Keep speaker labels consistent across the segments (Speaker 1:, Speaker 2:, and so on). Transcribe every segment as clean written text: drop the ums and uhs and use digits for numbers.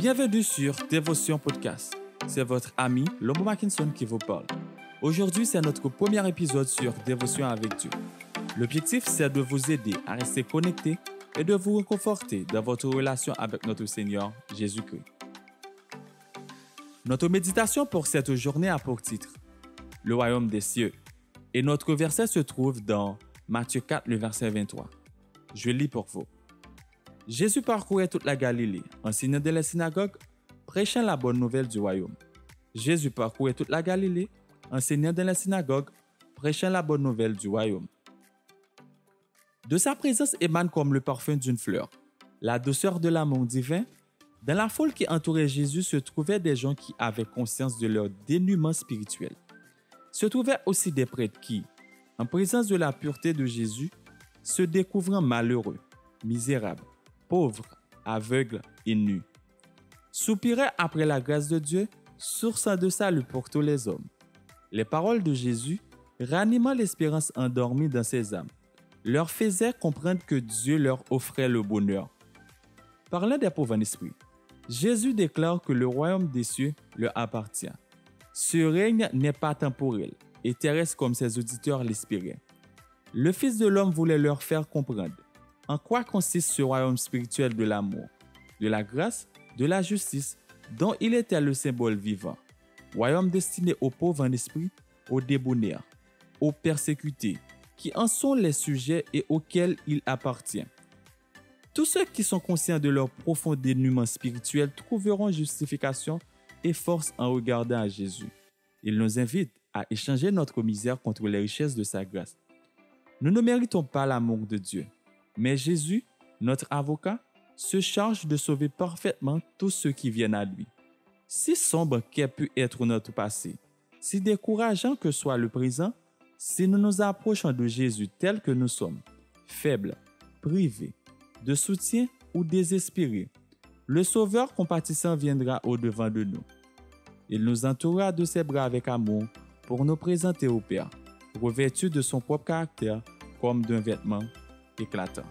Speaker 1: Bienvenue sur Dévotion Podcast. C'est votre ami Lomo Mackinson qui vous parle. Aujourd'hui, c'est notre premier épisode sur Dévotion avec Dieu. L'objectif, c'est de vous aider à rester connecté et de vous réconforter dans votre relation avec notre Seigneur Jésus-Christ. Notre méditation pour cette journée a pour titre « Le royaume des cieux » et notre verset se trouve dans Matthieu 4, le verset 23. Je lis pour vous. Jésus parcourait toute la Galilée, enseignant dans les synagogues, prêchant la bonne nouvelle du royaume. Jésus parcourait toute la Galilée, enseignant dans les synagogues, prêchant la bonne nouvelle du royaume. De sa présence émane comme le parfum d'une fleur, la douceur de l'amour divin. Dans la foule qui entourait Jésus se trouvaient des gens qui avaient conscience de leur dénuement spirituel. Se trouvaient aussi des prêtres qui, en présence de la pureté de Jésus, se découvrant malheureux, misérables, pauvres, aveugles et nus, soupiraient après la grâce de Dieu, source de salut pour tous les hommes. Les paroles de Jésus, ranimant l'espérance endormie dans ses âmes, leur faisaient comprendre que Dieu leur offrait le bonheur. Parlant des pauvres en esprit, Jésus déclare que le royaume des cieux leur appartient. Ce règne n'est pas temporel et terrestre comme ses auditeurs l'espéraient. Le Fils de l'homme voulait leur faire comprendre en quoi consiste ce royaume spirituel de l'amour, de la grâce, de la justice, dont il était le symbole vivant. Royaume destiné aux pauvres en esprit, aux débonnaires, aux persécutés, qui en sont les sujets et auxquels il appartient. Tous ceux qui sont conscients de leur profond dénuement spirituel trouveront justification et force en regardant à Jésus. Il nous invite à échanger notre misère contre les richesses de sa grâce. Nous ne méritons pas l'amour de Dieu, mais Jésus, notre avocat, se charge de sauver parfaitement tous ceux qui viennent à lui. Si sombre qu'ait pu être notre passé, si décourageant que soit le présent, si nous nous approchons de Jésus tel que nous sommes, faibles, privés, de soutien ou désespérés, le Sauveur compatissant viendra au-devant de nous. Il nous entourera de ses bras avec amour pour nous présenter au Père, revêtu de son propre caractère comme d'un vêtement éclatant.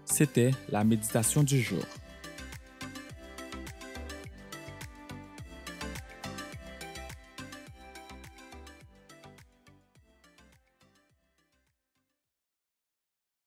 Speaker 1: C'était la méditation du jour.